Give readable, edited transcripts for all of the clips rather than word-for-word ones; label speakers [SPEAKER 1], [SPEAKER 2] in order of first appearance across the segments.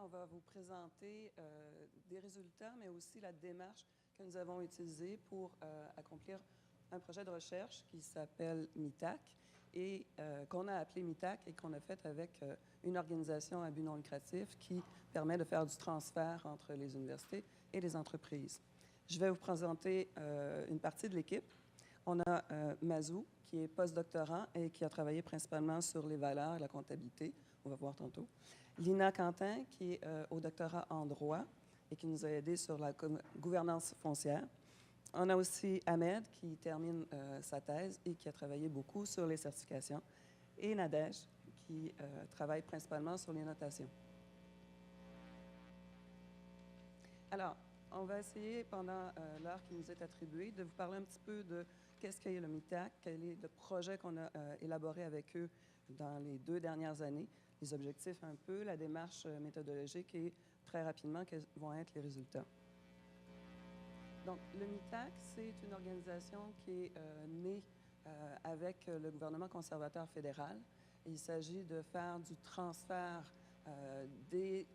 [SPEAKER 1] on va vous présenter des résultats, mais aussi la démarche que nous avons utilisée pour accomplir un projet de recherche qui s'appelle MITAC et qu'on a appelé MITAC et qu'on a fait avec une organisation à but non lucratif qui permet de faire du transfert entre les universités et les entreprises. Je vais vous présenter une partie de l'équipe. On a Mazou, qui est postdoctorant et qui a travaillé principalement sur les valeurs et la comptabilité. On va voir tantôt. Lina Quentin, qui est au doctorat en droit et qui nous a aidés sur la gouvernance foncière. On a aussi Ahmed, qui termine sa thèse et qui a travaillé beaucoup sur les certifications. Et Nadège, qui travaille principalement sur les notations. Alors, on va essayer, pendant l'heure qui nous est attribuée, de vous parler un petit peu de qu'est-ce qu'est le MITAC, quel est le projet qu'on a élaboré avec eux dans les 2 dernières années, les objectifs un peu, la démarche méthodologique et très rapidement quels vont être les résultats. Donc, le MITAC, c'est une organisation qui est née avec le gouvernement conservateur fédéral. Il s'agit de faire du transfert des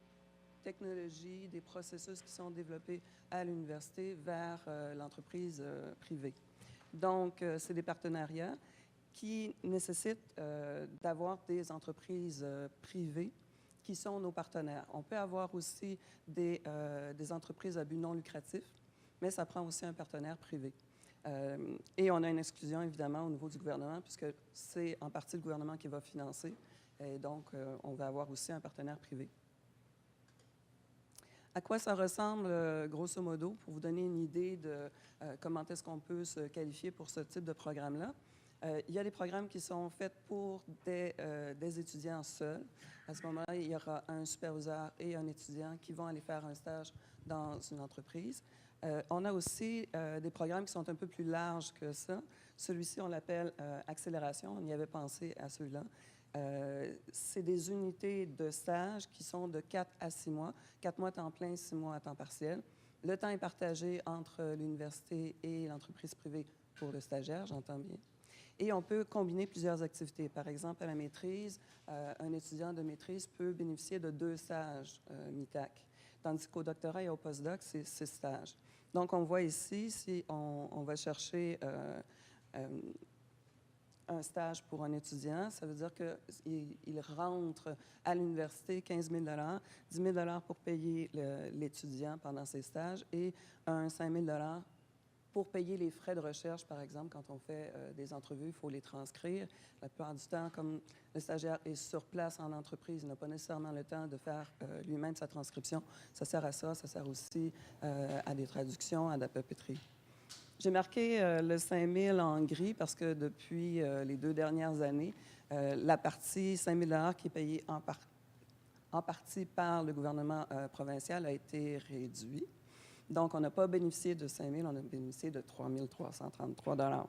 [SPEAKER 1] technologies, des processus qui sont développés à l'université vers l'entreprise privée. Donc, c'est des partenariats qui nécessitent d'avoir des entreprises privées qui sont nos partenaires. On peut avoir aussi des entreprises à but non lucratif, mais ça prend aussi un partenaire privé. Et on a une exclusion, évidemment, au niveau du gouvernement, puisque c'est en partie le gouvernement qui va financer. Et donc, on va avoir aussi un partenaire privé. À quoi ça ressemble, grosso modo, pour vous donner une idée de comment est-ce qu'on peut se qualifier pour ce type de programme-là? Il y a des programmes qui sont faits pour des étudiants seuls. À ce moment-là, il y aura un superviseur et un étudiant qui vont aller faire un stage dans une entreprise. On a aussi des programmes qui sont un peu plus larges que ça. Celui-ci, on l'appelle accélération. On y avait pensé à ceux-là. C'est des unités de stage qui sont de 4 à 6 mois, 4 mois à temps plein, 6 mois à temps partiel. Le temps est partagé entre l'université et l'entreprise privée pour le stagiaire, j'entends bien. Et on peut combiner plusieurs activités. Par exemple, à la maîtrise, un étudiant de maîtrise peut bénéficier de 2 stages MITAC, tandis qu'au doctorat et au postdoc, c'est 6 stages. Donc, on voit ici, si on va chercher un stage pour un étudiant, ça veut dire qu'il rentre à l'université 15 000 10 000 pour payer l'étudiant pendant ses stages et un 5 000 pour payer les frais de recherche, par exemple, quand on fait des entrevues, il faut les transcrire. La plupart du temps, comme le stagiaire est sur place en entreprise, il n'a pas nécessairement le temps de faire lui-même sa transcription. Ça sert à ça. Ça sert aussi à des traductions, à de la papeterie. J'ai marqué le 5 000 en gris parce que depuis les 2 dernières années, la partie 5 000 qui est payée en partie par le gouvernement provincial a été réduite. Donc, on n'a pas bénéficié de 5 000, on a bénéficié de 3 333 $.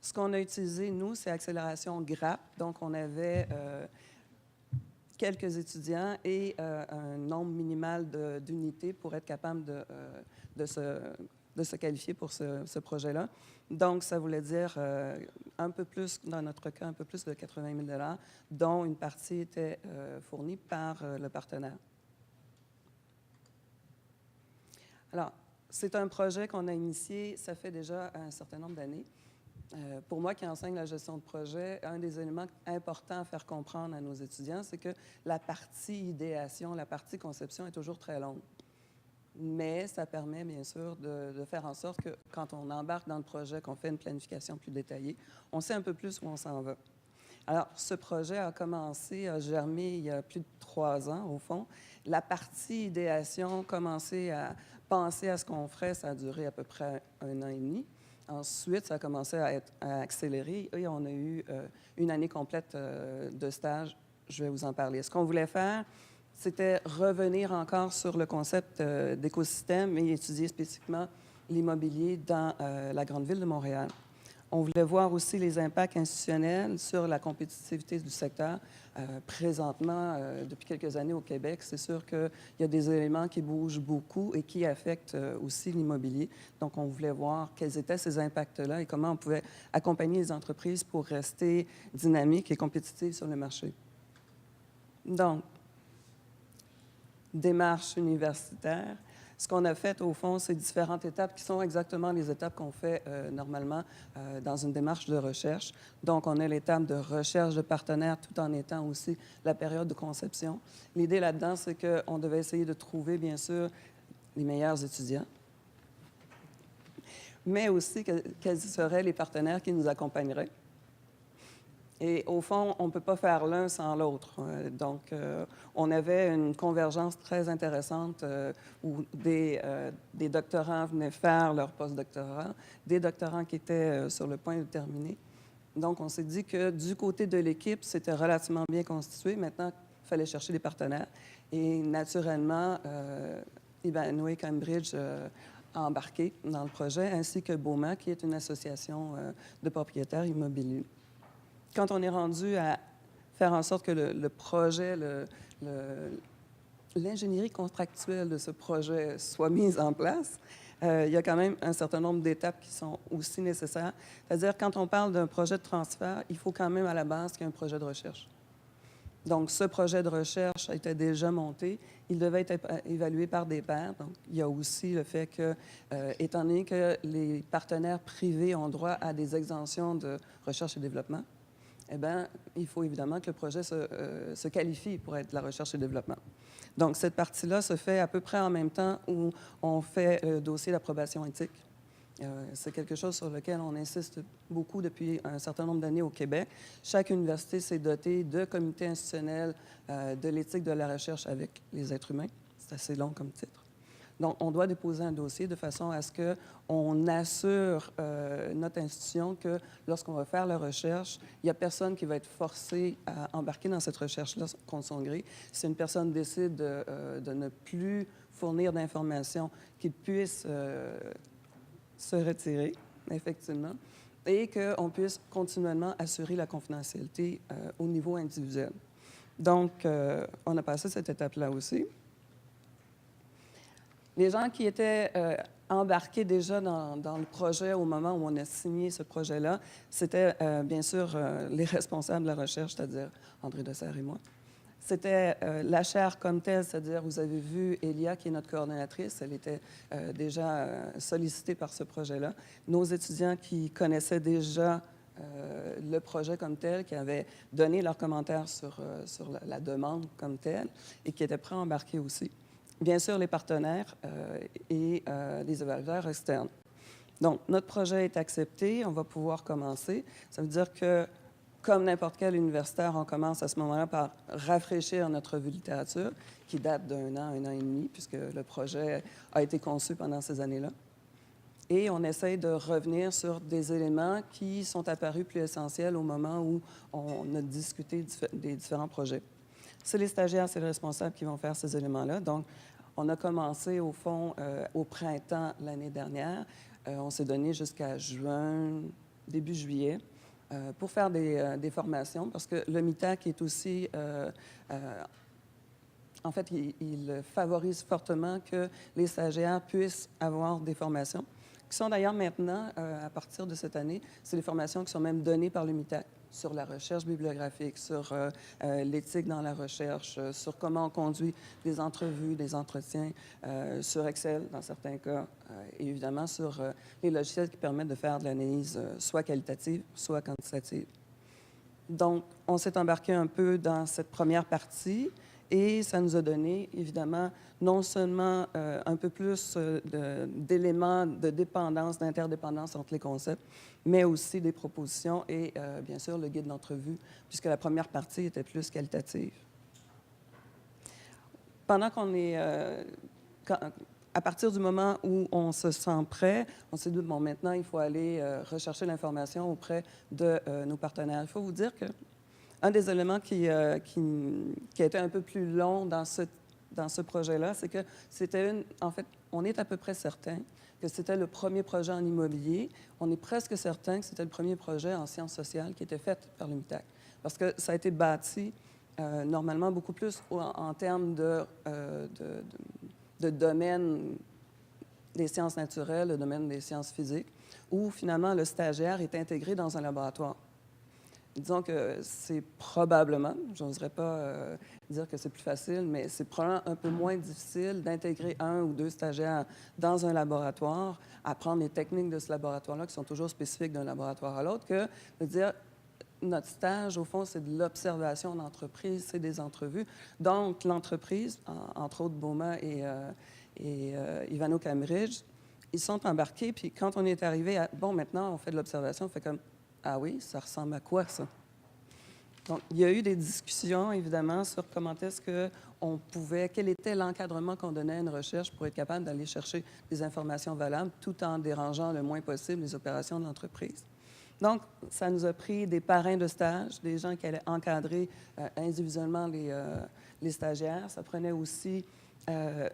[SPEAKER 1] Ce qu'on a utilisé, nous, c'est accélération GRAP. Donc, on avait quelques étudiants et un nombre minimal d'unités pour être capable de se qualifier pour ce projet-là. Donc, ça voulait dire un peu plus, dans notre cas, un peu plus de 80 000 $, dont une partie était fournie par le partenaire. Alors, c'est un projet qu'on a initié, ça fait déjà un certain nombre d'années. Pour moi qui enseigne la gestion de projet, un des éléments importants à faire comprendre à nos étudiants, c'est que la partie idéation, la partie conception est toujours très longue. Mais ça permet, bien sûr, de faire en sorte que quand on embarque dans le projet, qu'on fait une planification plus détaillée, on sait un peu plus où on s'en va. Alors, ce projet a germé il y a plus de 3 ans, au fond. La partie idéation, commencer à penser à ce qu'on ferait, ça a duré à peu près 1 an et demi. Ensuite, ça a commencé à accélérer et on a eu une année complète de stage. Je vais vous en parler. Ce qu'on voulait faire, c'était revenir encore sur le concept d'écosystème et étudier spécifiquement l'immobilier dans la grande ville de Montréal. On voulait voir aussi les impacts institutionnels sur la compétitivité du secteur. Présentement, depuis quelques années au Québec, c'est sûr qu'il y a des éléments qui bougent beaucoup et qui affectent aussi l'immobilier. Donc, on voulait voir quels étaient ces impacts-là et comment on pouvait accompagner les entreprises pour rester dynamiques et compétitives sur le marché. Donc, démarche universitaire. Ce qu'on a fait, au fond, c'est différentes étapes qui sont exactement les étapes qu'on fait normalement dans une démarche de recherche. Donc, on a l'étape de recherche de partenaires tout en étant aussi la période de conception. L'idée là-dedans, c'est qu'on devait essayer de trouver, bien sûr, les meilleurs étudiants, mais aussi quels seraient les partenaires qui nous accompagneraient. Et au fond, on ne peut pas faire l'un sans l'autre. Donc, on avait une convergence très intéressante où des doctorants venaient faire leur postdoctorat, des doctorants qui étaient sur le point de terminer. Donc, on s'est dit que du côté de l'équipe, c'était relativement bien constitué. Maintenant, il fallait chercher des partenaires. Et naturellement, Ivanhoé Cambridge a embarqué dans le projet, ainsi que BOMA, qui est une association de propriétaires immobiliers. Quand on est rendu à faire en sorte que le projet, l'ingénierie contractuelle de ce projet soit mise en place, il y a quand même un certain nombre d'étapes qui sont aussi nécessaires. C'est-à-dire, quand on parle d'un projet de transfert, il faut quand même à la base qu'il y ait un projet de recherche. Donc, ce projet de recherche a été déjà monté. Il devait être évalué par des pairs. Donc, il y a aussi le fait que, étant donné que les partenaires privés ont droit à des exemptions de recherche et développement, eh bien, il faut évidemment que le projet se qualifie pour être de la recherche et développement. Donc, cette partie-là se fait à peu près en même temps où on fait le dossier d'approbation éthique. C'est quelque chose sur lequel on insiste beaucoup depuis un certain nombre d'années au Québec. Chaque université s'est dotée de comités institutionnels de l'éthique de la recherche avec les êtres humains. C'est assez long comme titre. Donc, on doit déposer un dossier de façon à ce qu'on assure notre institution que lorsqu'on va faire la recherche, il n'y a personne qui va être forcé à embarquer dans cette recherche-là contre son gré. Si une personne décide de ne plus fournir d'informations, qu'il puisse se retirer, effectivement, et qu'on puisse continuellement assurer la confidentialité au niveau individuel. Donc, on a passé cette étape-là aussi. Les gens qui étaient embarqués déjà dans le projet au moment où on a signé ce projet-là, c'était bien sûr les responsables de la recherche, c'est-à-dire André Dessert et moi. C'était la chaire comme telle, c'est-à-dire, vous avez vu Elia, qui est notre coordonnatrice, elle était déjà sollicitée par ce projet-là. Nos étudiants qui connaissaient déjà le projet comme tel, qui avaient donné leurs commentaires sur la demande comme telle et qui étaient prêts à embarquer aussi. Bien sûr, les partenaires et les évaluateurs externes. Donc, notre projet est accepté, on va pouvoir commencer. Ça veut dire que, comme n'importe quel universitaire, on commence à ce moment-là par rafraîchir notre revue de littérature, qui date d'un an et demi, puisque le projet a été conçu pendant ces années-là. Et on essaye de revenir sur des éléments qui sont apparus plus essentiels au moment où on a discuté des différents projets. C'est les stagiaires, c'est les responsables qui vont faire ces éléments-là. Donc, on a commencé, au fond, au printemps l'année dernière. On s'est donné jusqu'à juin, début juillet, pour faire des formations, parce que le MITAC est aussi... en fait, il favorise fortement que les stagiaires puissent avoir des formations, qui sont d'ailleurs maintenant, à partir de cette année, c'est des formations qui sont même données par le MITAC sur la recherche bibliographique, sur l'éthique dans la recherche, sur comment on conduit des entrevues, des entretiens, sur Excel dans certains cas, et évidemment sur les logiciels qui permettent de faire de l'analyse soit qualitative, soit quantitative. Donc, on s'est embarqué un peu dans cette première partie et ça nous a donné, évidemment, non seulement un peu plus d'éléments de dépendance, d'interdépendance entre les concepts, mais aussi des propositions et, bien sûr, le guide d'entrevue, puisque la première partie était plus qualitative. Pendant qu'on est... à partir du moment où on se sent prêt, on s'est dit, bon, maintenant, il faut aller rechercher l'information auprès de nos partenaires. Il faut vous dire que un des éléments qui a été un peu plus long dans ce projet-là, c'est que c'était en fait, on est à peu près certain que c'était le premier projet en immobilier. On est presque certain que c'était le premier projet en sciences sociales qui était fait par le MITAC. Parce que ça a été bâti normalement beaucoup plus en termes de domaine des sciences naturelles, le domaine des sciences physiques, où finalement le stagiaire est intégré dans un laboratoire. disons que c'est probablement, je n'oserais pas dire que c'est plus facile, mais c'est probablement un peu moins difficile d'intégrer un ou deux stagiaires dans un laboratoire, apprendre les techniques de ce laboratoire-là qui sont toujours spécifiques d'un laboratoire à l'autre, que de dire notre stage, au fond, c'est de l'observation d'entreprise, c'est des entrevues. Donc, l'entreprise, entre autres Boma et Ivano Cambridge, ils sont embarqués, puis quand on est arrivé à, bon, maintenant, on fait de l'observation, on fait comme, ah oui, ça ressemble à quoi, ça? Donc, il y a eu des discussions, évidemment, sur comment est-ce qu'on pouvait, quel était l'encadrement qu'on donnait à une recherche pour être capable d'aller chercher des informations valables tout en dérangeant le moins possible les opérations de l'entreprise. Donc, ça nous a pris des parrains de stage, des gens qui allaient encadrer individuellement les stagiaires. Ça prenait aussi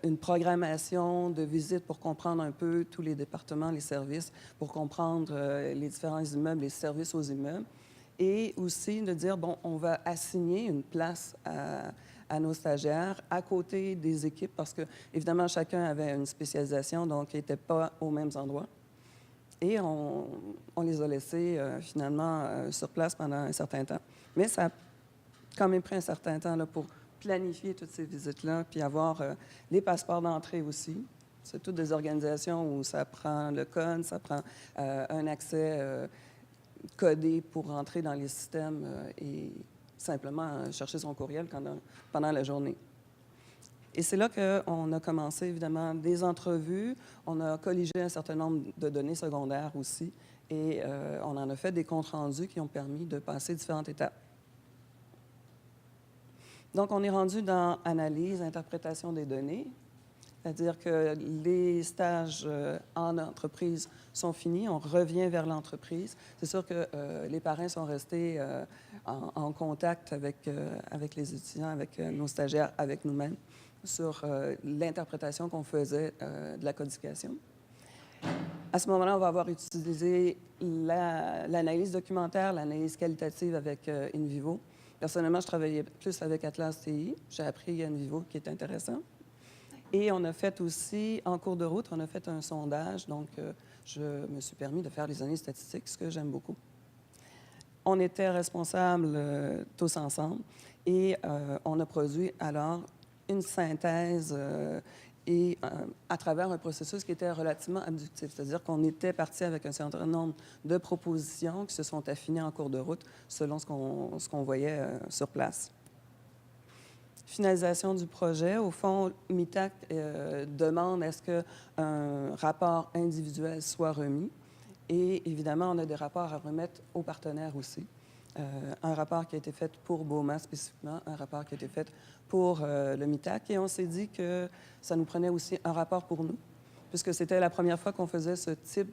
[SPEAKER 1] une programmation de visite pour comprendre un peu tous les départements, les services, pour comprendre les différents immeubles, les services aux immeubles. Et aussi de dire, bon, on va assigner une place à nos stagiaires à côté des équipes parce que, évidemment, chacun avait une spécialisation, donc ils n'étaient pas aux mêmes endroits. Et on les a laissés finalement sur place pendant un certain temps. Mais ça a quand même pris un certain temps là, pour planifier toutes ces visites-là, puis avoir les passeports d'entrée aussi. C'est toutes des organisations où ça prend le code, ça prend un accès codé pour rentrer dans les systèmes et simplement chercher son courriel pendant la journée. Et c'est là qu'on a commencé, évidemment, des entrevues. On a colligé un certain nombre de données secondaires aussi. Et on en a fait des comptes rendus qui ont permis de passer différentes étapes. Donc, on est rendu dans analyse, interprétation des données. C'est-à-dire que les stages en entreprise sont finis. On revient vers l'entreprise. C'est sûr que les parrains sont restés en contact avec les étudiants, avec nos stagiaires, avec nous-mêmes, sur l'interprétation qu'on faisait de la codification. À ce moment-là, on va avoir utilisé l'analyse documentaire, l'analyse qualitative avec InVivo. Personnellement, je travaillais plus avec Atlas TI. J'ai appris InVivo, qui est intéressant. Et on a fait aussi, en cours de route, on a fait un sondage. Donc, je me suis permis de faire les analyses statistiques, ce que j'aime beaucoup. On était responsables tous ensemble et on a produit alors une synthèse à travers un processus qui était relativement abductif. C'est-à-dire qu'on était parti avec un certain nombre de propositions qui se sont affinées en cours de route selon ce qu'on voyait sur place. Finalisation du projet. Au fond, MITAC demande à ce qu'un rapport individuel soit remis. Et évidemment, on a des rapports à remettre aux partenaires aussi. Un rapport qui a été fait pour Boma spécifiquement, un rapport qui a été fait pour le MITAC. Et on s'est dit que ça nous prenait aussi un rapport pour nous, puisque c'était la première fois qu'on faisait ce type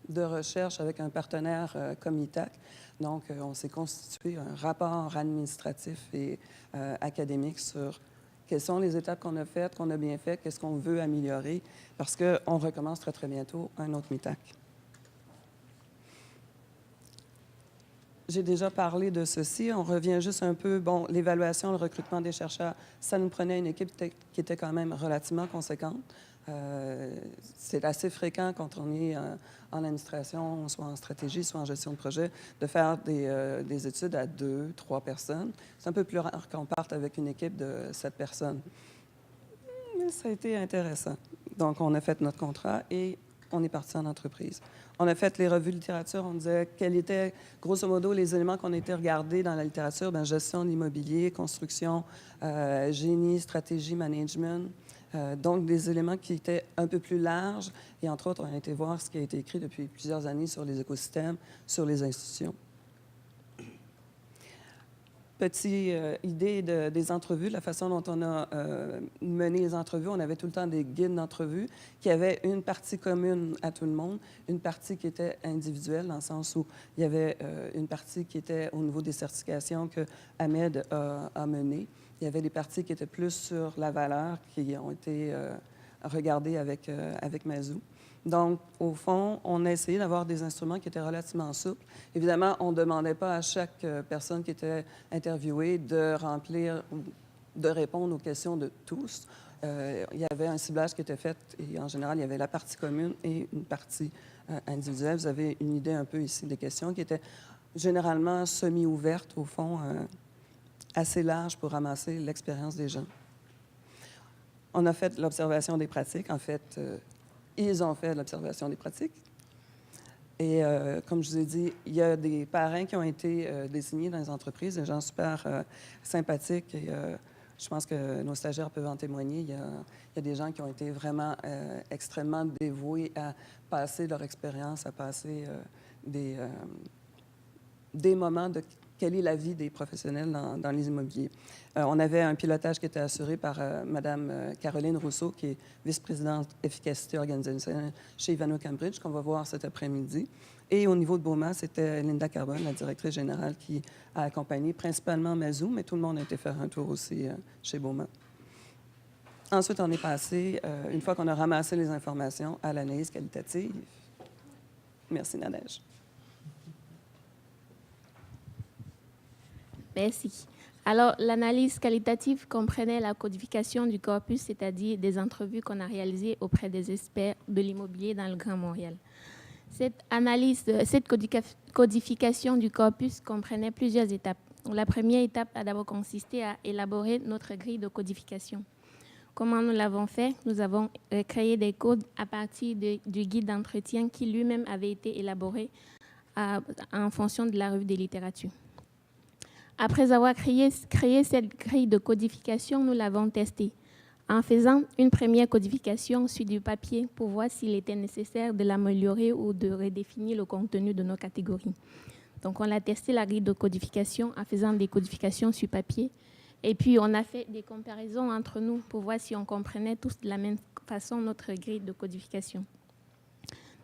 [SPEAKER 1] de recherche avec un partenaire comme MITAC. Donc, on s'est constitué un rapport administratif et académique sur quelles sont les étapes qu'on a faites, qu'on a bien faites, qu'est-ce qu'on veut améliorer, parce qu'on recommence très, très bientôt un autre MITAC. J'ai déjà parlé de ceci. On revient juste un peu. Bon, l'évaluation, le recrutement des chercheurs, ça nous prenait une équipe qui était quand même relativement conséquente. C'est assez fréquent quand on est en administration, soit en stratégie, soit en gestion de projet, de faire des études à 2, 3 personnes. C'est un peu plus rare qu'on parte avec une équipe de 7 personnes. Mais ça a été intéressant. Donc, on a fait notre contrat et on est parti en entreprise. On a fait les revues de littérature. On disait quels étaient, grosso modo, les éléments qu'on était regardés dans la littérature. Bien, gestion de l'immobilier, construction, génie, stratégie, management. Donc, des éléments qui étaient un peu plus larges. Et entre autres, on a été voir ce qui a été écrit depuis plusieurs années sur les écosystèmes, sur les institutions. Petite idée des entrevues, de la façon dont on a mené les entrevues. On avait tout le temps des guides d'entrevue qui avaient une partie commune à tout le monde, une partie qui était individuelle, dans le sens où il y avait une partie qui était au niveau des certifications que Ahmed a menées. Il y avait des parties qui étaient plus sur la valeur, qui ont été regardées avec Mazou. Donc, au fond, on a essayé d'avoir des instruments qui étaient relativement souples. Évidemment, on ne demandait pas à chaque personne qui était interviewée de remplir, de répondre aux questions de tous. Il y avait un ciblage qui était fait et en général, il y avait la partie commune et une partie individuelle. Vous avez une idée un peu ici des questions qui étaient généralement semi-ouverte, au fond, assez large pour ramasser l'expérience des gens. On a fait l'observation des pratiques. En fait, ils ont fait l'observation des pratiques. Et comme je vous ai dit, il y a des parrains qui ont été désignés dans les entreprises, des gens super sympathiques. Et je pense que nos stagiaires peuvent en témoigner. Il y a des gens qui ont été vraiment extrêmement dévoués à passer leur expérience, à passer des moments de quelle est la vie des professionnels dans les immobiliers. On avait un pilotage qui était assuré par Mme Caroline Rousseau, qui est vice-présidente efficacité organisationnelle chez Ivanhoe Cambridge, qu'on va voir cet après-midi. Et au niveau de Beaumont, c'était Linda Carbone, la directrice générale, qui a accompagné principalement Mazou, mais tout le monde a été faire un tour aussi chez Beaumont. Ensuite, on est passé, une fois qu'on a ramassé les informations, à l'analyse qualitative. Merci, Nadège.
[SPEAKER 2] Merci. Alors, l'analyse qualitative comprenait la codification du corpus, c'est-à-dire des entrevues qu'on a réalisées auprès des experts de l'immobilier dans le Grand Montréal. Cette codification du corpus comprenait plusieurs étapes. La première étape a d'abord consisté à élaborer notre grille de codification. Comment nous l'avons fait? Nous avons créé des codes à partir du guide d'entretien qui lui-même avait été élaboré en fonction de la revue des littératures. Après avoir créé cette grille de codification, nous l'avons testée en faisant une première codification sur du papier pour voir s'il était nécessaire de l'améliorer ou de redéfinir le contenu de nos catégories. Donc, on a testé la grille de codification en faisant des codifications sur papier. Et puis, on a fait des comparaisons entre nous pour voir si on comprenait tous de la même façon notre grille de codification.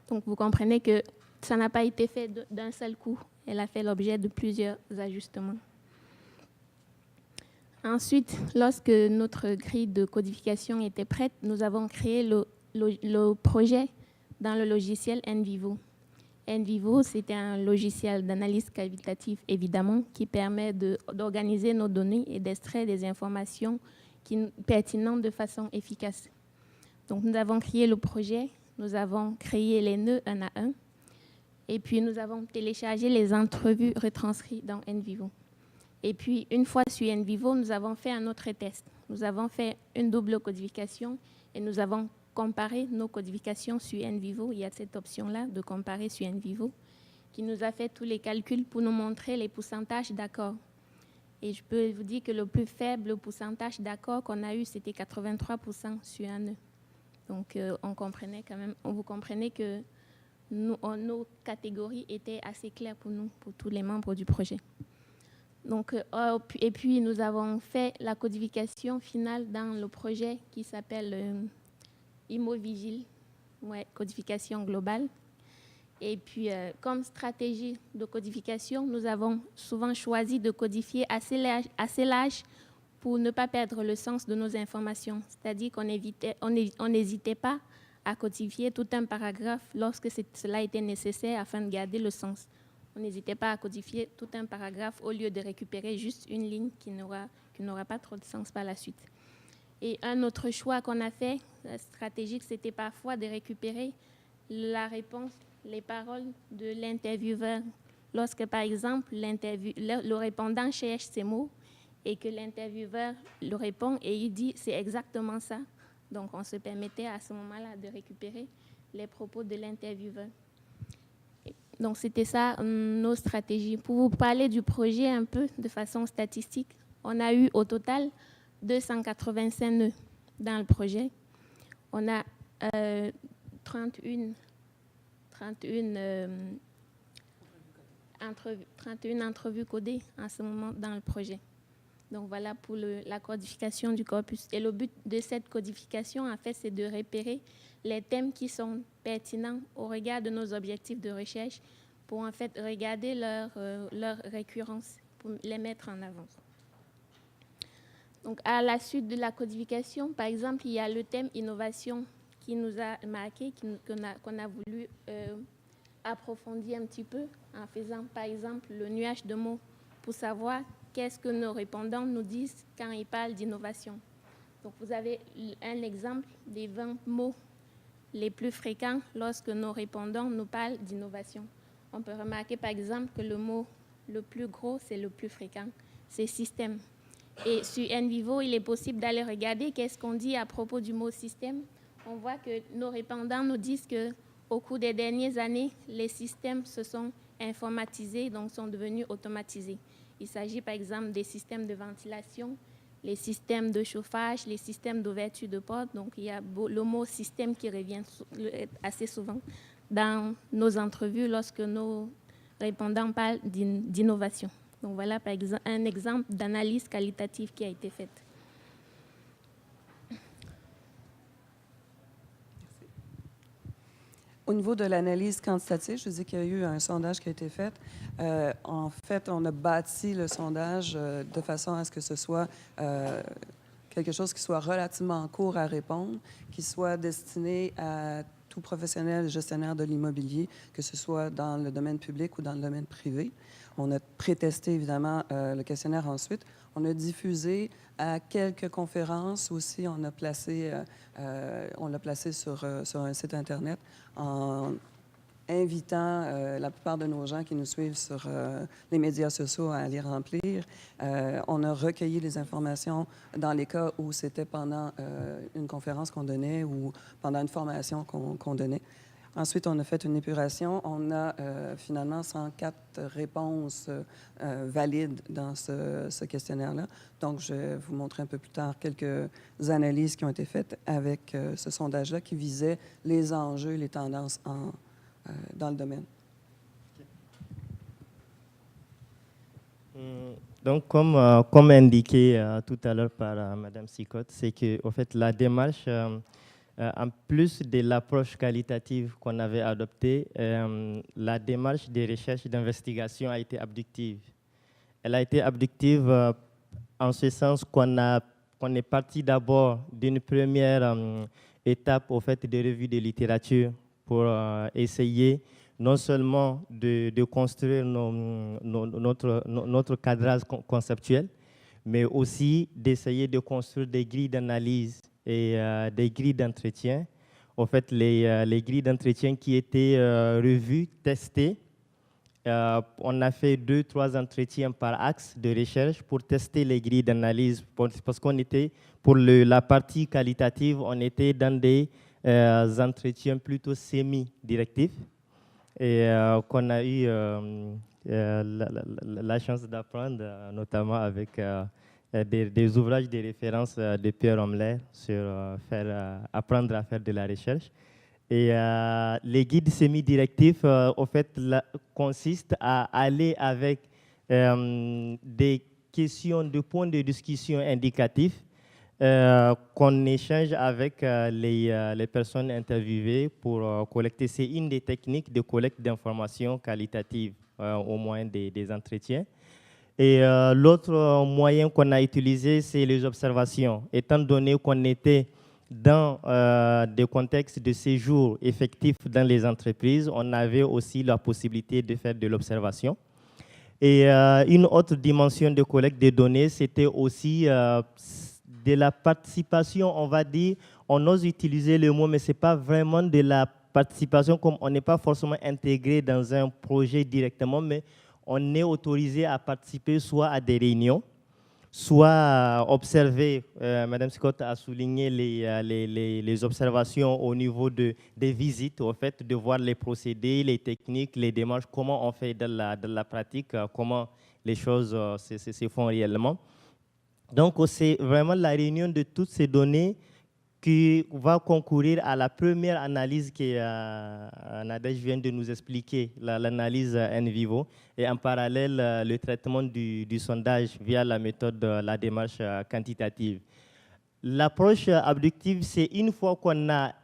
[SPEAKER 2] Donc, vous comprenez que ça n'a pas été fait d'un seul coup. Elle a fait l'objet de plusieurs ajustements. Ensuite, lorsque notre grille de codification était prête, nous avons créé le projet dans le logiciel NVivo. NVivo, c'était un logiciel d'analyse qualitative, évidemment, qui permet d'organiser nos données et d'extraire des informations pertinentes de façon efficace. Donc, nous avons créé le projet, nous avons créé les nœuds un à un, et puis nous avons téléchargé les entrevues retranscrites dans NVivo. Et puis, une fois sur NVivo, nous avons fait un autre test. Nous avons fait une double codification et nous avons comparé nos codifications sur NVivo. Il y a cette option-là de comparer sur NVivo qui nous a fait tous les calculs pour nous montrer les pourcentages d'accords. Et je peux vous dire que le plus faible pourcentage d'accords qu'on a eu, c'était 83% sur un nœud. Donc, vous comprenez que nos catégories étaient assez claires pour nous, pour tous les membres du projet. Donc, et puis, nous avons fait la codification finale dans le projet qui s'appelle ImmoVigile, codification globale. Et puis, comme stratégie de codification, nous avons souvent choisi de codifier assez large pour ne pas perdre le sens de nos informations. C'est-à-dire qu'on n'hésitait pas à codifier tout un paragraphe lorsque cela était nécessaire afin de garder le sens. On n'hésitait pas à codifier tout un paragraphe au lieu de récupérer juste une ligne qui n'aura pas trop de sens par la suite. Et un autre choix qu'on a fait, stratégique, c'était parfois de récupérer la réponse, les paroles de l'intervieweur. Lorsque, par exemple, le répondant cherche ces mots et que l'intervieweur le répond et il dit « c'est exactement ça ». Donc, on se permettait à ce moment-là de récupérer les propos de l'intervieweur. Donc, c'était ça, nos stratégies. Pour vous parler du projet un peu de façon statistique, on a eu au total 285 nœuds dans le projet. On a 31 entrevues codées en ce moment dans le projet. Donc, voilà pour la codification du corpus. Et le but de cette codification, en fait, c'est de repérer les thèmes qui sont pertinents au regard de nos objectifs de recherche pour, en fait, regarder leur récurrence, pour les mettre en avant. Donc, à la suite de la codification, par exemple, il y a le thème innovation qui nous a marqué, qu'on a voulu approfondir un petit peu en faisant, par exemple, le nuage de mots pour savoir qu'est-ce que nos répondants nous disent quand ils parlent d'innovation. Donc, vous avez un exemple des 20 mots les plus fréquents lorsque nos répondants nous parlent d'innovation. On peut remarquer, par exemple, que le mot le plus gros, c'est le plus fréquent, c'est système. Et sur NVivo, il est possible d'aller regarder qu'est-ce qu'on dit à propos du mot système. On voit que nos répondants nous disent qu'au cours des dernières années, les systèmes se sont informatisés, donc sont devenus automatisés. Il s'agit par exemple des systèmes de ventilation, les systèmes de chauffage, les systèmes d'ouverture de porte. Donc il y a le mot système qui revient assez souvent dans nos entrevues lorsque nos répondants parlent d'innovation. Donc voilà par exemple un exemple d'analyse qualitative qui a été faite.
[SPEAKER 1] Au niveau de l'analyse quantitative, je dis qu'il y a eu un sondage qui a été fait. En fait, on a bâti le sondage de façon à ce que ce soit quelque chose qui soit relativement court à répondre, qui soit destiné à tout professionnel gestionnaire de l'immobilier, que ce soit dans le domaine public ou dans le domaine privé. On a pré-testé, évidemment, le questionnaire ensuite. On a diffusé à quelques conférences aussi. On l'a placé sur un site Internet en invitant la plupart de nos gens qui nous suivent sur les médias sociaux à les remplir. On a recueilli les informations dans les cas où c'était pendant une conférence qu'on donnait ou pendant une formation qu'on donnait. Ensuite, on a fait une épuration. On a finalement 104 réponses valides dans ce questionnaire-là. Donc, je vais vous montrer un peu plus tard quelques analyses qui ont été faites avec ce sondage-là qui visait les enjeux, les tendances dans le domaine.
[SPEAKER 3] Donc, comme indiqué tout à l'heure par Mme Sicotte, c'est que, au fait, la démarche, en plus de l'approche qualitative qu'on avait adoptée, la démarche de recherche et d'investigation a été abductive. Elle a été abductive en ce sens qu'on est parti d'abord d'une première étape, au fait, de revue de littérature pour essayer non seulement de construire notre cadrage conceptuel, mais aussi d'essayer de construire des grilles d'analyse et des grilles d'entretien. En fait, les grilles d'entretien qui étaient revues, testées. On a fait 2-3 entretiens par axe de recherche pour tester les grilles d'analyse, parce qu'on était, pour la partie qualitative, on était dans des entretiens plutôt semi-directifs et qu'on a eu la chance d'apprendre, notamment avec des ouvrages de référence de Pierre Omler sur apprendre à faire de la recherche. Et les guides semi-directifs, au fait, consistent à aller avec des questions de points de discussion indicatifs qu'on échange avec les personnes interviewées pour collecter. C'est une des techniques de collecte d'informations qualitatives au moyen des entretiens. Et l'autre moyen qu'on a utilisé, c'est les observations. Étant donné qu'on était dans des contextes de séjour effectifs dans les entreprises, on avait aussi la possibilité de faire de l'observation. Et une autre dimension de collecte de données, c'était aussi de la participation, on va dire, on ose utiliser le mot, mais ce n'est pas vraiment de la participation, comme on n'est pas forcément intégré dans un projet directement, mais on est autorisé à participer soit à des réunions, soit observer. Madame Scott a souligné les observations au niveau des visites, au fait, de voir les procédés, les techniques, les démarches, comment on fait dans la pratique, comment les choses se font réellement. Donc, c'est vraiment la réunion de toutes ces données qui va concourir à la première analyse que Nadège vient de nous expliquer, l'analyse NVivo, et en parallèle, le traitement du sondage via la méthode, la démarche quantitative. L'approche abductive, c'est une fois qu'on a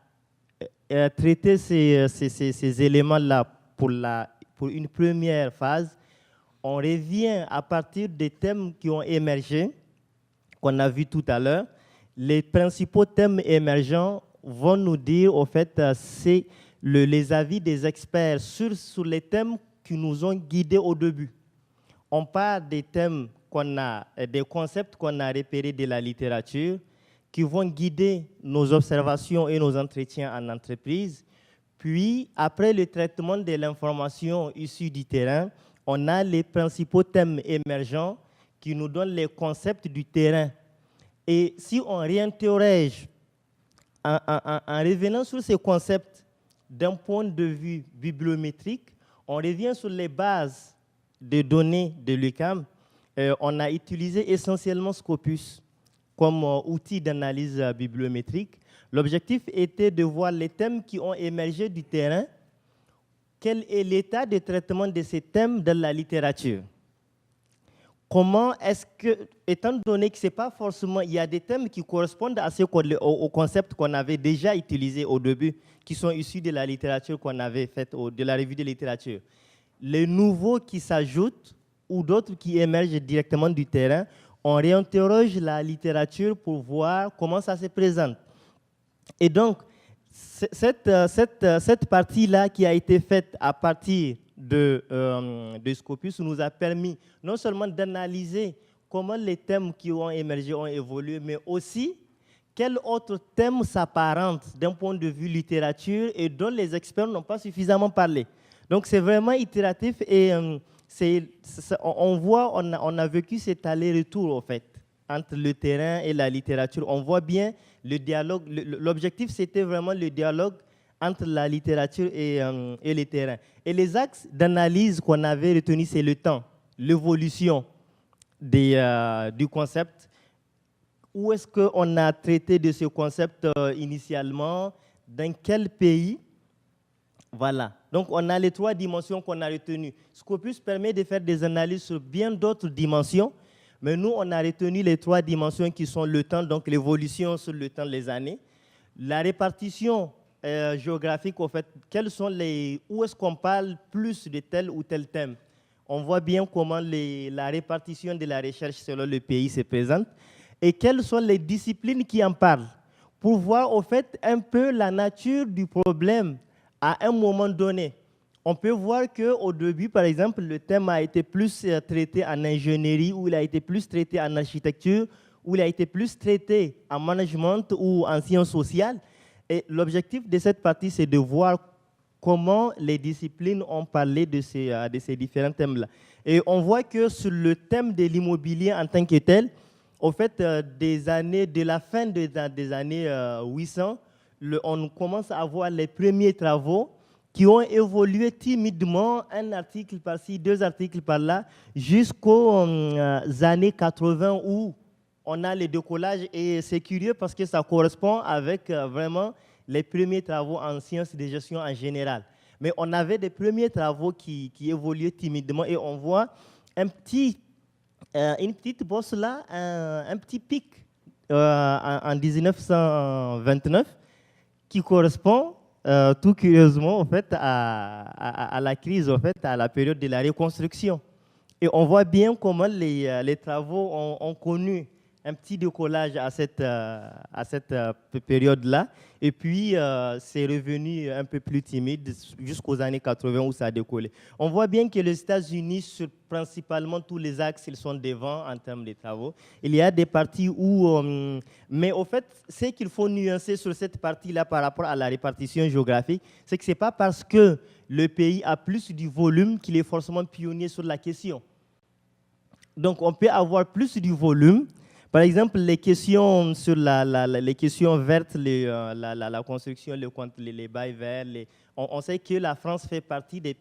[SPEAKER 3] traité ces éléments-là pour une première phase, on revient à partir des thèmes qui ont émergé, qu'on a vu tout à l'heure. Les principaux thèmes émergents vont nous dire, au fait, c'est les avis des experts sur les thèmes qui nous ont guidés au début. On parle des thèmes des concepts qu'on a repérés de la littérature, qui vont guider nos observations et nos entretiens en entreprise. Puis, après le traitement de l'information issue du terrain, on a les principaux thèmes émergents qui nous donnent les concepts du terrain. Et si on réinterroge en revenant sur ces concepts d'un point de vue bibliométrique, on revient sur les bases de données de l'UQAM. On a utilisé essentiellement Scopus comme outil d'analyse bibliométrique. L'objectif était de voir les thèmes qui ont émergé du terrain, quel est l'état de traitement de ces thèmes dans la littérature. Comment est-ce que, étant donné que ce n'est pas forcément, il y a des thèmes qui correspondent à au concept qu'on avait déjà utilisé au début, qui sont issus de la littérature qu'on avait faite, de la revue de littérature. Les nouveaux qui s'ajoutent ou d'autres qui émergent directement du terrain, on réinterroge la littérature pour voir comment ça se présente. Et donc, cette partie-là qui a été faite à partir de Scopus nous a permis non seulement d'analyser comment les thèmes qui ont émergé ont évolué, mais aussi quels autres thèmes s'apparentent d'un point de vue littérature et dont les experts n'ont pas suffisamment parlé. Donc c'est vraiment itératif et on voit, on a vécu cet aller-retour en fait entre le terrain et la littérature. On voit bien le dialogue, l'objectif c'était vraiment le dialogue entre la littérature et le terrain. Et les axes d'analyse qu'on avait retenus, c'est le temps, l'évolution du concept. Où est-ce qu'on a traité de ce concept initialement? Dans quel pays? Voilà. Donc, on a les 3 dimensions qu'on a retenues. Scopus permet de faire des analyses sur bien d'autres dimensions, mais nous, on a retenu les 3 dimensions qui sont le temps, donc l'évolution sur le temps, les années, la répartition géographique, en fait, où est-ce qu'on parle plus de tel ou tel thème. On voit bien comment la répartition de la recherche selon le pays se présente et quelles sont les disciplines qui en parlent, pour voir au fait un peu la nature du problème à un moment donné. On peut voir qu'au début, par exemple, le thème a été plus traité en ingénierie, ou il a été plus traité en architecture, ou il a été plus traité en management ou en sciences sociales. Et l'objectif de cette partie, c'est de voir comment les disciplines ont parlé de ces différents thèmes-là. Et on voit que sur le thème de l'immobilier en tant que tel, au fait, de la fin des années 800, on commence à voir les premiers travaux qui ont évolué timidement, un article par-ci, 2 articles par-là, jusqu'aux années 80 où on a le décollage. Et c'est curieux parce que ça correspond avec vraiment les premiers travaux en sciences de gestion en général. Mais on avait des premiers travaux qui évoluaient timidement et on voit une petite bosse là, un petit pic en 1929 qui correspond tout curieusement en fait, à la crise, en fait, à la période de la reconstruction. Et on voit bien comment les travaux ont connu un petit décollage à cette période-là. Et puis, c'est revenu un peu plus timide jusqu'aux années 80 où ça a décollé. On voit bien que les États-Unis, sur principalement tous les axes, ils sont devant en termes de travaux. Il y a des parties où... mais au fait, ce qu'il faut nuancer sur cette partie-là par rapport à la répartition géographique, c'est que ce n'est pas parce que le pays a plus du volume qu'il est forcément pionnier sur la question. Donc, on peut avoir plus du volume. Par exemple, les questions sur les questions vertes, la construction, les bails verts, on sait que la France fait partie des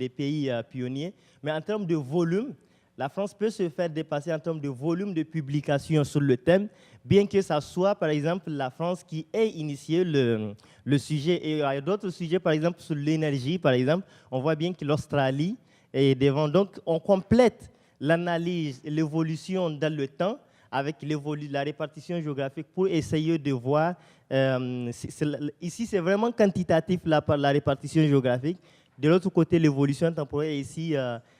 [SPEAKER 3] pays pionniers, mais en termes de volume, la France peut se faire dépasser en termes de volume de publication sur le thème, bien que ça soit, par exemple, la France qui ait initié le sujet. Et il y a d'autres sujets, par exemple, sur l'énergie, par exemple, on voit bien que l'Australie est devant. Donc, on complète l'analyse et l'évolution dans le temps avec la répartition géographique pour essayer de voir. Ici, c'est vraiment quantitatif la répartition géographique. De l'autre côté, l'évolution temporelle, ici,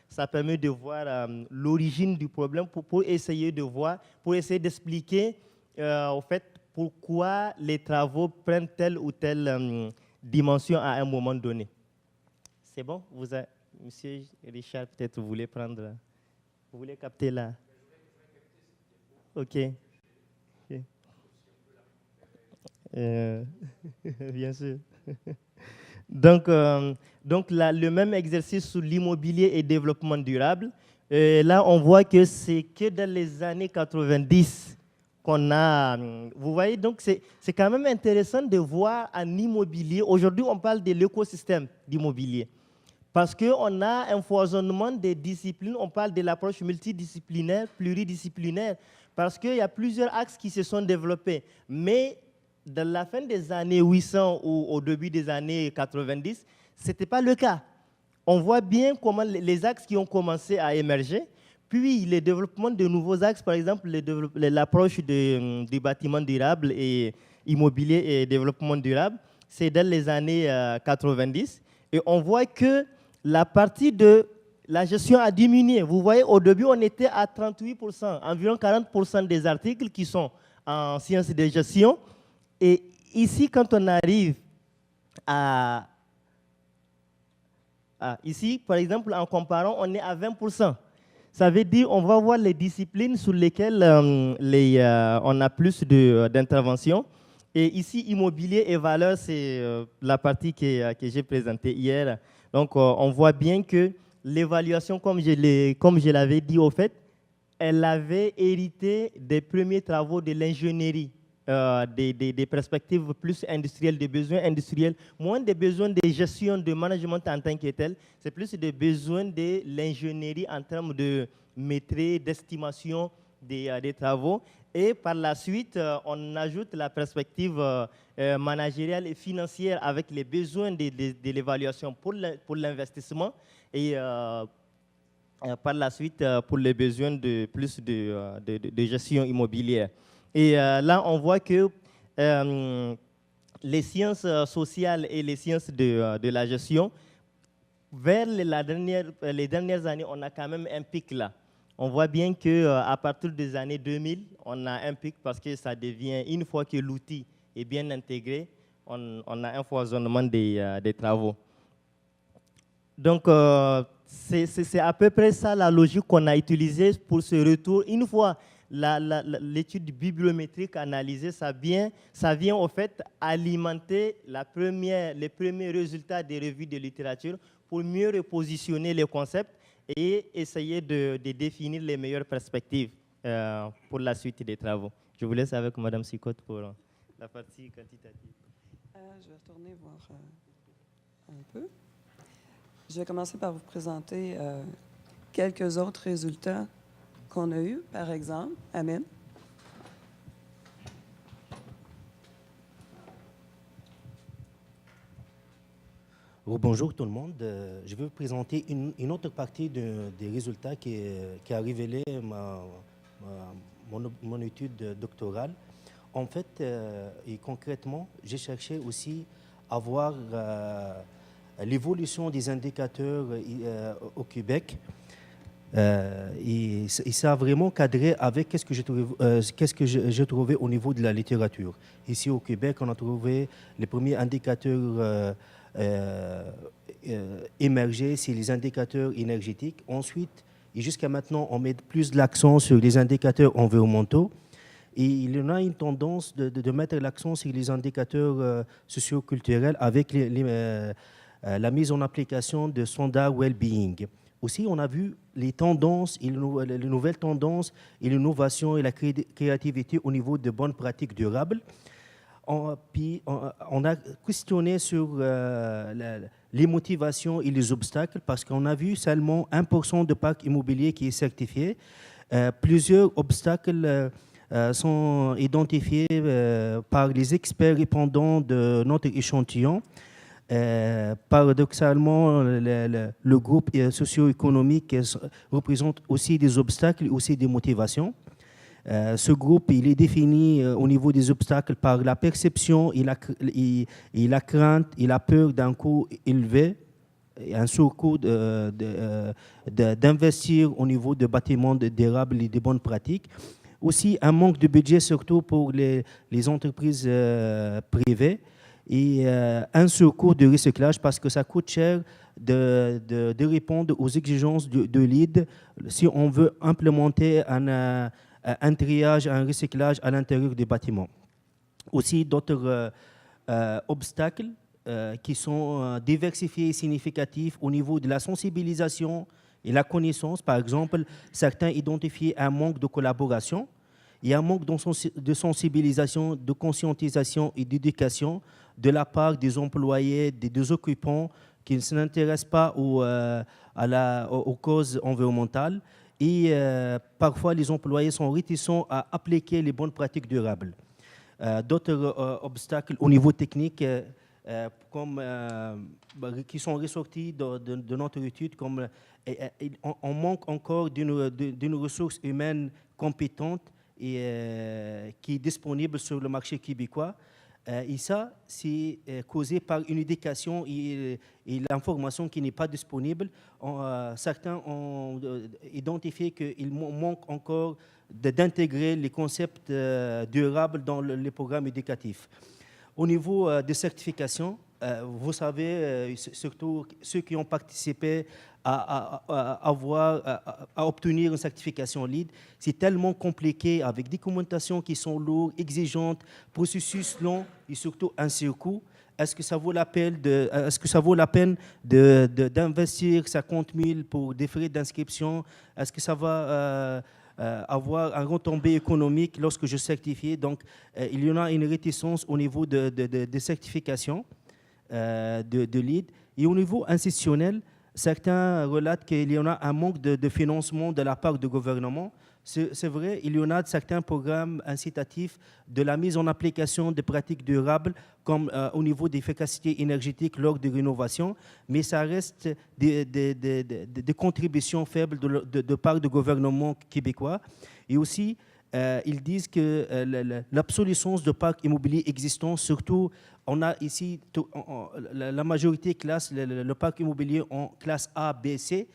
[SPEAKER 3] ça permet de voir l'origine du problème pour essayer de voir, pour essayer d'expliquer au fait pourquoi les travaux prennent telle ou telle dimension à un moment donné. C'est bon? Monsieur Richard, peut-être vous voulez prendre, vous voulez capter là? OK. Bien sûr. Donc là, le même exercice sur l'immobilier et développement durable. Là, on voit que c'est que dans les années 90 qu'on a... Vous voyez, donc c'est quand même intéressant de voir en immobilier. Aujourd'hui, on parle de l'écosystème d'immobilier. Parce qu'on a un foisonnement des disciplines, on parle de l'approche multidisciplinaire, pluridisciplinaire, parce qu'il y a plusieurs axes qui se sont développés. Mais dans la fin des années 800 ou au début des années 90, ce n'était pas le cas. On voit bien comment les axes qui ont commencé à émerger, puis le développement de nouveaux axes, par exemple l'approche du bâtiment durable et immobilier et développement durable, c'est dans les années 90. Et on voit que la partie de la gestion a diminué. Vous voyez, au début, on était à 38%, environ 40% des articles qui sont en sciences de gestion. Et ici, quand on arrive ici, par exemple, en comparant, on est à 20%. Ça veut dire qu'on va voir les disciplines sur lesquelles on a plus d'intervention. Et ici, immobilier et valeur, c'est la partie que j'ai présentée hier. Donc, on voit bien que l'évaluation, comme je l'avais dit au fait, elle avait hérité des premiers travaux de l'ingénierie, des perspectives plus industrielles, des besoins industriels, moins des besoins de gestion, de management en tant que tel, c'est plus des besoins de l'ingénierie en termes de maîtrise, d'estimation des travaux. Et par la suite, on ajoute la perspective managériale et financière avec les besoins de l'évaluation pour l'investissement et par la suite pour les besoins de plus de gestion immobilière. Et là, on voit que les sciences sociales et les sciences de la gestion, vers les dernières années, on a quand même un pic là. On voit bien qu'à partir des années 2000, on a un pic parce que ça devient, une fois que l'outil est bien intégré, on a un foisonnement des travaux. Donc, c'est à peu près ça la logique qu'on a utilisée pour ce retour. Une fois l'étude bibliométrique analysée, ça vient au fait alimenter les premiers résultats des revues de littérature pour mieux repositionner les concepts et essayer de définir les meilleures perspectives pour la suite des travaux. Je vous laisse avec Mme Sicotte pour la partie quantitative.
[SPEAKER 1] Je vais retourner voir un peu. Je vais commencer par vous présenter quelques autres résultats qu'on a eus, par exemple. Amen.
[SPEAKER 4] Bonjour tout le monde. Je vais vous présenter une autre partie des résultats qui a révélé mon étude doctorale. En fait, et concrètement, j'ai cherché aussi à voir l'évolution des indicateurs au Québec. Et ça a vraiment cadré avec qu'est-ce que j'ai trouvé au niveau de la littérature. Ici au Québec, on a trouvé les premiers indicateurs émergés, c'est les indicateurs énergétiques. Ensuite, et jusqu'à maintenant, on met plus l'accent sur les indicateurs environnementaux. Et il y en a une tendance de mettre l'accent sur les indicateurs socio-culturels avec la mise en application de standards well-being. Aussi, on a vu les tendances, les nouvelles tendances et l'innovation et la créativité au niveau de bonnes pratiques durables. Puis, on a questionné sur les motivations et les obstacles parce qu'on a vu seulement 1% de parc immobilier qui est certifié. Plusieurs obstacles sont identifiés par les experts répondants de notre échantillon. Paradoxalement, le groupe socio-économique représente aussi des obstacles et aussi des motivations. Ce groupe, il est défini au niveau des obstacles par la perception et la crainte et la peur d'un coût élevé, un surcoût d'investir au niveau de bâtiments durables et de bonnes pratiques. Aussi, un manque de budget, surtout pour les entreprises privées. Et un surcoût de recyclage parce que ça coûte cher de répondre aux exigences de l'ID si on veut implémenter un triage, un recyclage à l'intérieur des bâtiments. Aussi, d'autres obstacles qui sont diversifiés et significatifs au niveau de la sensibilisation et la connaissance. Par exemple, certains identifient un manque de collaboration. Il y a un manque de sensibilisation, de conscientisation et d'éducation de la part des employés, des occupants qui ne s'intéressent pas aux causes environnementales. Et parfois, les employés sont réticents à appliquer les bonnes pratiques durables. D'autres obstacles au niveau technique qui sont ressortis de notre étude, comme on manque encore d'une ressource humaine compétente et qui est disponible sur le marché québécois. Et ça, c'est causé par une éducation et l'information qui n'est pas disponible. Certains ont identifié qu'il manque encore d'intégrer les concepts durables dans les programmes éducatifs. Au niveau des certifications, vous savez, surtout ceux qui ont participé à obtenir une certification LEED, c'est tellement compliqué avec des documentations qui sont lourdes, exigeantes, processus long et surtout un surcoût. Est-ce que ça vaut la peine d'investir 50 000 pour des frais d'inscription? Est-ce que ça va avoir un retombée économique lorsque je certifie? Donc, il y en a une réticence au niveau des certifications de LEED. Et au niveau institutionnel, certains relatent qu'il y en a un manque de financement de la part du gouvernement. C'est vrai, il y en a certains programmes incitatifs de la mise en application des pratiques durables, comme au niveau d'efficacité énergétique lors de rénovations, mais ça reste des contributions faibles de part du gouvernement québécois. Et aussi, ils disent que l'obsolescence de parcs immobiliers existants, surtout, on a ici la majorité classe le parc immobilier en classe A, B, C.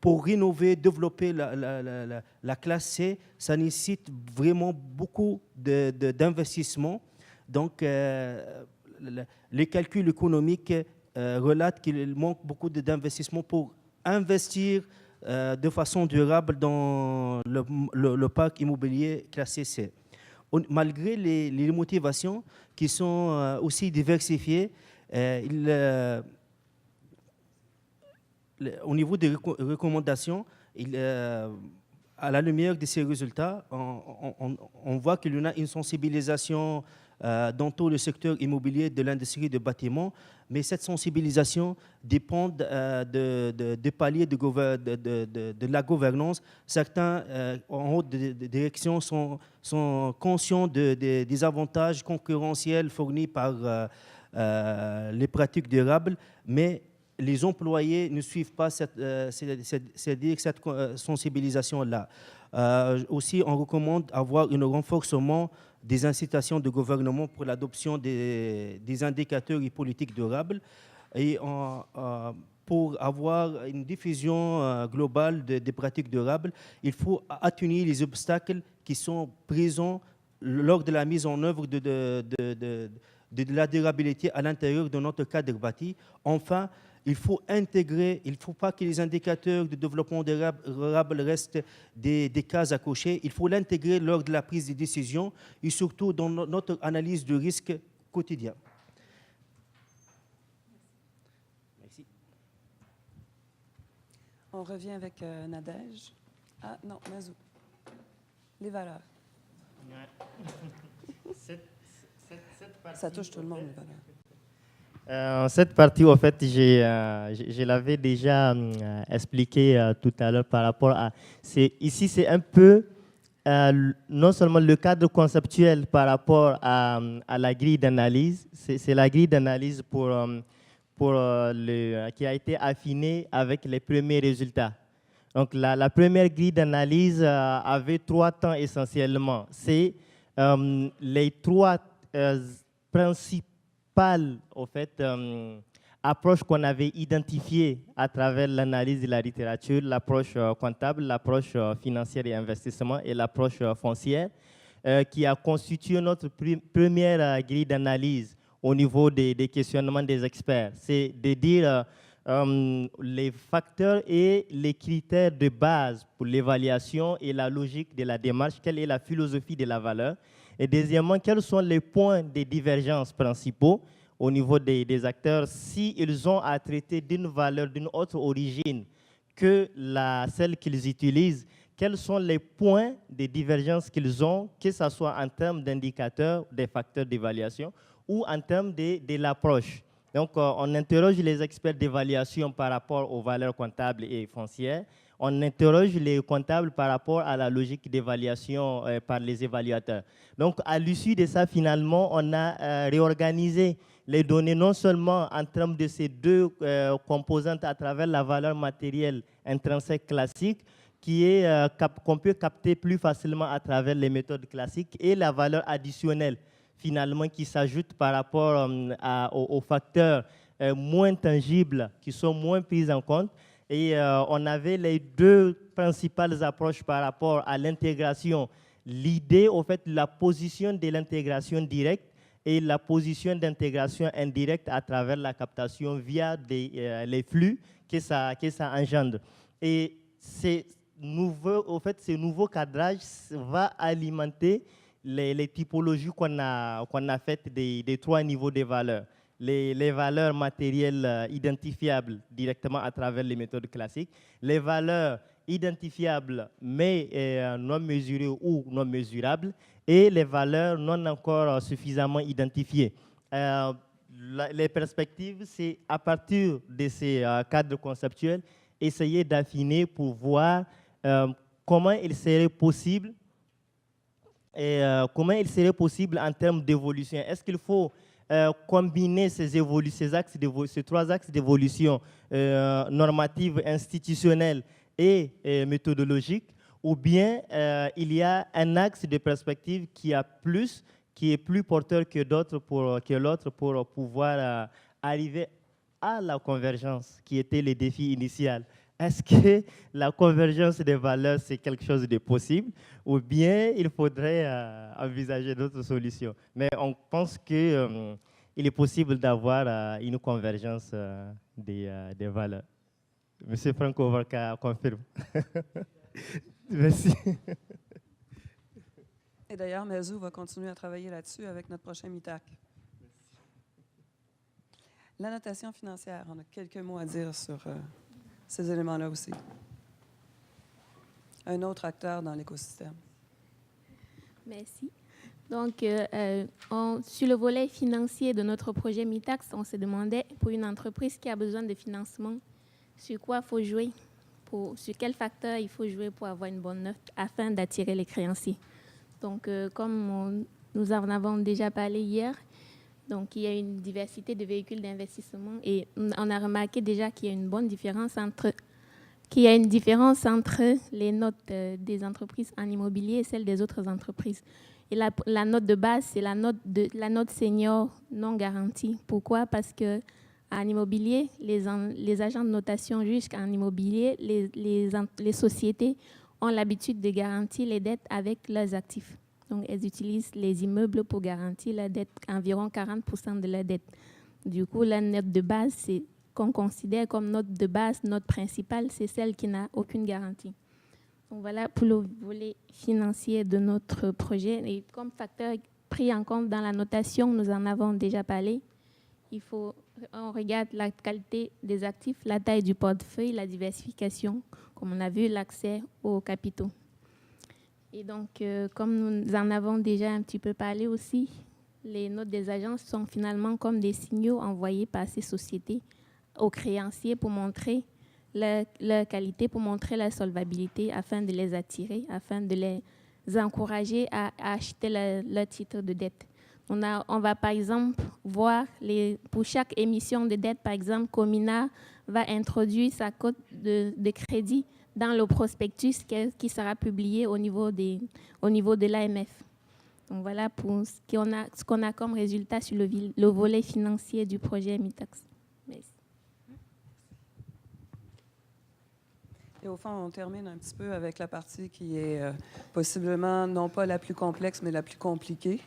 [SPEAKER 4] Pour rénover, développer la classe C, ça nécessite vraiment beaucoup d'investissements. Donc, les calculs économiques relatent qu'il manque beaucoup d'investissements pour investir de façon durable dans le parc immobilier classé C. Malgré les motivations qui sont aussi diversifiées, au niveau des recommandations, à la lumière de ces résultats, on voit qu'il y en a une sensibilisation dans tout le secteur immobilier de l'industrie de bâtiments, mais cette sensibilisation dépend des paliers de la gouvernance. Certains en haute direction sont conscients des avantages concurrentiels fournis par les pratiques durables, mais les employés ne suivent pas cette sensibilisation-là. Aussi, on recommande avoir un renforcement des incitations de gouvernement pour l'adoption des indicateurs et politiques durables. Et pour avoir une diffusion globale des pratiques durables, il faut atténuer les obstacles qui sont présents lors de la mise en œuvre de la durabilité à l'intérieur de notre cadre bâti. Enfin, il faut intégrer, il ne faut pas que les indicateurs de développement durable restent des cases à cocher. Il faut l'intégrer lors de la prise de décision et surtout dans notre analyse de risque quotidien. Merci.
[SPEAKER 1] On revient avec Nadège. Ah non, Mazou. Les valeurs. Ça touche tout le monde, les valeurs.
[SPEAKER 3] Cette partie, en fait, je l'avais déjà expliqué tout à l'heure par rapport à... Ici, c'est un peu non seulement le cadre conceptuel par rapport à la grille d'analyse, c'est la grille d'analyse qui a été affinée avec les premiers résultats. Donc, la première grille d'analyse avait 3 temps essentiellement. C'est les 3 principales en fait, approches qu'on avait identifiées à travers l'analyse de la littérature, l'approche comptable, l'approche financière et investissement et l'approche foncière, qui a constitué notre première grille d'analyse au niveau des questionnements des experts. C'est de dire les facteurs et les critères de base pour l'évaluation et la logique de la démarche, quelle est la philosophie de la valeur. Et deuxièmement, quels sont les points de divergence principaux au niveau des acteurs, s'ils ont à traiter d'une valeur d'une autre origine que celle qu'ils utilisent, quels sont les points de divergence qu'ils ont, que ce soit en termes d'indicateurs, des facteurs d'évaluation, ou en termes de l'approche. Donc, on interroge les experts d'évaluation par rapport aux valeurs comptables et foncières. On interroge les comptables par rapport à la logique d'évaluation par les évaluateurs. Donc, à l'issue de ça, finalement, on a réorganisé les données non seulement en termes de ces deux composantes à travers la valeur matérielle intrinsèque classique, qu'on peut capter plus facilement à travers les méthodes classiques, et la valeur additionnelle, finalement, qui s'ajoute par rapport aux facteurs moins tangibles, qui sont moins pris en compte. Et on avait les deux principales approches par rapport à l'intégration. L'idée, au fait, la position de l'intégration directe et la position d'intégration indirecte à travers la captation via les flux que ça engendre. Et ce nouveau cadrage va alimenter les typologies qu'on a faites des trois niveaux de valeurs. Les valeurs matérielles identifiables directement à travers les méthodes classiques, les valeurs identifiables mais non mesurées ou non mesurables, et les valeurs non encore suffisamment identifiées. Les perspectives, c'est à partir de ces cadres conceptuels, essayer d'affiner pour voir comment il serait possible en termes d'évolution. Est-ce qu'il faut combiner ces trois axes d'évolution normative, institutionnelle et méthodologique, ou bien il y a un axe de perspective qui est plus porteur que l'autre pour pouvoir arriver à la convergence qui était le défi initial. Est-ce que la convergence des valeurs, c'est quelque chose de possible, ou bien il faudrait envisager d'autres solutions? Mais on pense qu'il est possible d'avoir une convergence des valeurs. Monsieur Franco Varka confirme. Merci.
[SPEAKER 1] Et d'ailleurs, Mazou va continuer à travailler là-dessus avec notre prochain MITAC. La notation financière, on a quelques mots à dire sur ces éléments-là aussi. Un autre acteur dans l'écosystème.
[SPEAKER 2] Merci. Donc, sur le volet financier de notre projet MITAX, on se demandait, pour une entreprise qui a besoin de financement, sur quoi il faut jouer, sur quel facteur il faut jouer pour avoir une bonne note afin d'attirer les créanciers. Donc, comme nous en avons déjà parlé hier, donc il y a une diversité de véhicules d'investissement et on a remarqué déjà qu'il y a une bonne différence entre les notes des entreprises en immobilier et celles des autres entreprises. Et la note de base, c'est la note senior non garantie. Pourquoi? Parce qu'en immobilier, les agents de notation jusqu'en immobilier, les sociétés ont l'habitude de garantir les dettes avec leurs actifs. Donc, elles utilisent les immeubles pour garantir la dette, environ 40% de la dette. Du coup, la note de base, qu'on considère comme note de base, note principale, c'est celle qui n'a aucune garantie. Donc, voilà pour le volet financier de notre projet. Et comme facteur pris en compte dans la notation, nous en avons déjà parlé. On regarde la qualité des actifs, la taille du portefeuille, la diversification, comme on a vu, l'accès aux capitaux. Et donc, comme nous en avons déjà un petit peu parlé aussi, les notes des agences sont finalement comme des signaux envoyés par ces sociétés aux créanciers pour montrer leur qualité, pour montrer leur solvabilité, afin de les attirer, afin de les encourager à acheter leur titre de dette. On va par exemple voir, pour chaque émission de dette, par exemple, Comina va introduire sa cote de crédit dans le prospectus qui sera publié au niveau de l'AMF. Donc voilà pour ce qu'on a comme résultat sur le volet financier du projet MITAX. Merci.
[SPEAKER 1] Et au fond, on termine un petit peu avec la partie qui est possiblement non pas la plus complexe, mais la plus compliquée,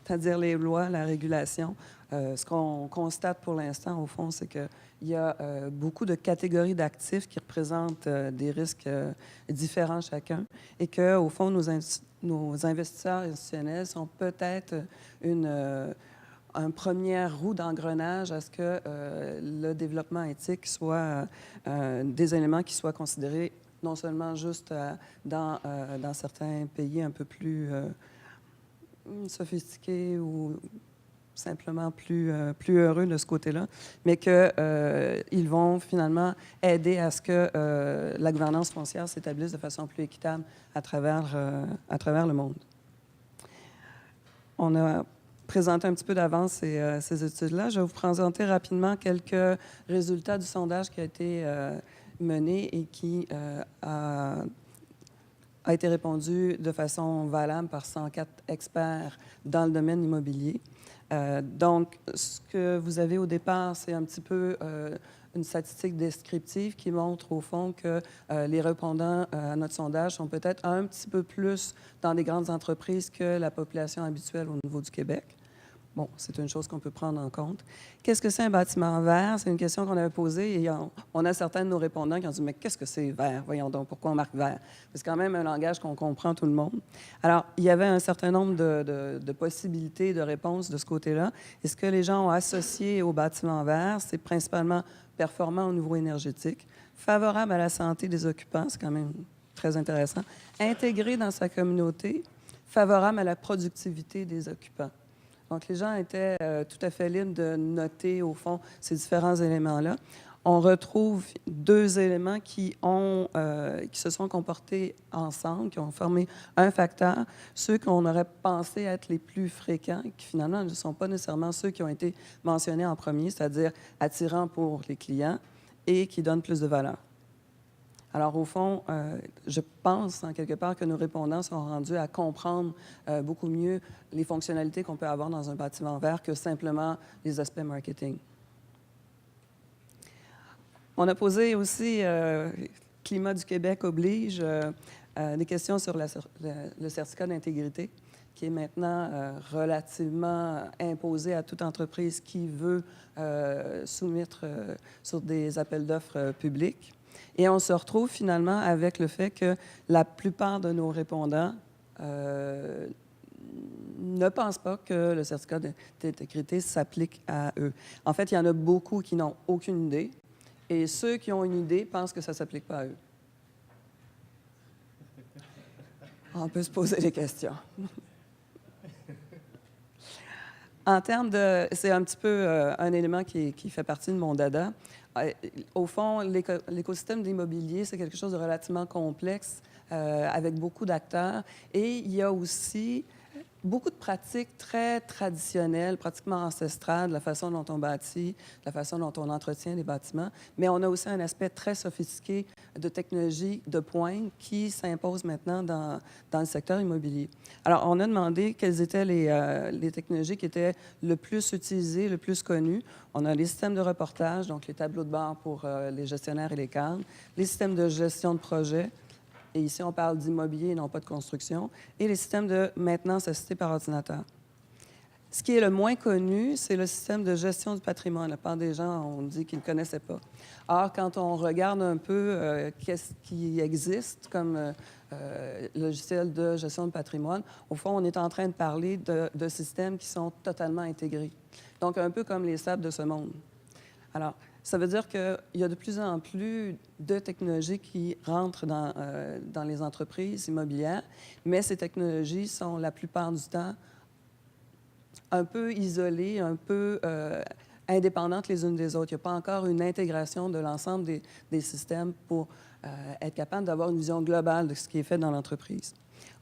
[SPEAKER 1] c'est-à-dire les lois, la régulation. Ce qu'on constate pour l'instant, au fond, c'est qu'il y a beaucoup de catégories d'actifs qui représentent des risques différents chacun et qu'au fond, nos investisseurs institutionnels sont peut-être un premier roue d'engrenage à ce que le développement éthique soit des éléments qui soient considérés non seulement juste dans certains pays un peu plus sophistiqués ou simplement plus heureux de ce côté-là, mais qu'ils vont finalement aider à ce que la gouvernance foncière s'établisse de façon plus équitable à travers le monde. On a présenté un petit peu d'avance ces études-là. Je vais vous présenter rapidement quelques résultats du sondage qui a été mené et qui a été répondu de façon valable par 104 experts dans le domaine immobilier. Donc, ce que vous avez au départ, c'est un petit peu une statistique descriptive qui montre au fond que les répondants à notre sondage sont peut-être un petit peu plus dans des grandes entreprises que la population habituelle au niveau du Québec. Bon, c'est une chose qu'on peut prendre en compte. Qu'est-ce que c'est un bâtiment vert? C'est une question qu'on avait posée et on a certains de nos répondants qui ont dit « Mais qu'est-ce que c'est vert? Voyons donc, pourquoi on marque vert? » C'est quand même un langage qu'on comprend tout le monde. Alors, il y avait un certain nombre de possibilités de réponses de ce côté-là. Et ce que les gens ont associé au bâtiment vert, c'est principalement performant au niveau énergétique, favorable à la santé des occupants, c'est quand même très intéressant, intégré dans sa communauté, favorable à la productivité des occupants. Donc, les gens étaient tout à fait libres de noter, au fond, ces différents éléments-là. On retrouve deux éléments qui se sont comportés ensemble, qui ont formé un facteur, ceux qu'on aurait pensé être les plus fréquents, qui finalement ne sont pas nécessairement ceux qui ont été mentionnés en premier, c'est-à-dire attirants pour les clients et qui donnent plus de valeur. Alors, au fond, je pense, en quelque part, que nos répondants sont rendus à comprendre beaucoup mieux les fonctionnalités qu'on peut avoir dans un bâtiment vert que simplement les aspects marketing. On a posé aussi, Climat du Québec oblige, des questions sur le certificat d'intégrité, qui est maintenant relativement imposé à toute entreprise qui veut soumettre sur des appels d'offres publics. Et on se retrouve finalement avec le fait que la plupart de nos répondants ne pensent pas que le certificat d'intégrité s'applique à eux. En fait, il y en a beaucoup qui n'ont aucune idée, et ceux qui ont une idée pensent que ça ne s'applique pas à eux. On peut se poser des questions. En termes de... C'est un petit peu un élément qui fait partie de mon dada. Au fond, l'écosystème de l'immobilier, c'est quelque chose de relativement complexe, avec beaucoup d'acteurs. Et il y a aussi beaucoup de pratiques très traditionnelles, pratiquement ancestrales, de la façon dont on bâtit, de la façon dont on entretient les bâtiments. Mais on a aussi un aspect très sophistiqué de technologie de pointe qui s'impose maintenant dans le secteur immobilier. Alors, on a demandé quelles étaient les technologies qui étaient le plus utilisées, le plus connues. On a les systèmes de reportage, donc les tableaux de bord pour les gestionnaires et les cadres, les systèmes de gestion de projet, et ici, on parle d'immobilier et non pas de construction, et les systèmes de maintenance assistée par ordinateur. Ce qui est le moins connu, c'est le système de gestion du patrimoine. La part des gens ont dit qu'ils ne connaissaient pas. Or, quand on regarde un peu qu'est-ce qui existe comme logiciel de gestion de patrimoine, au fond, on est en train de parler de systèmes qui sont totalement intégrés. Donc, un peu comme les SAP de ce monde. Alors, ça veut dire qu'il y a de plus en plus de technologies qui rentrent dans les entreprises immobilières, mais ces technologies sont la plupart du temps un peu isolées, un peu indépendantes les unes des autres. Il n'y a pas encore une intégration de l'ensemble des systèmes pour être capable d'avoir une vision globale de ce qui est fait dans l'entreprise.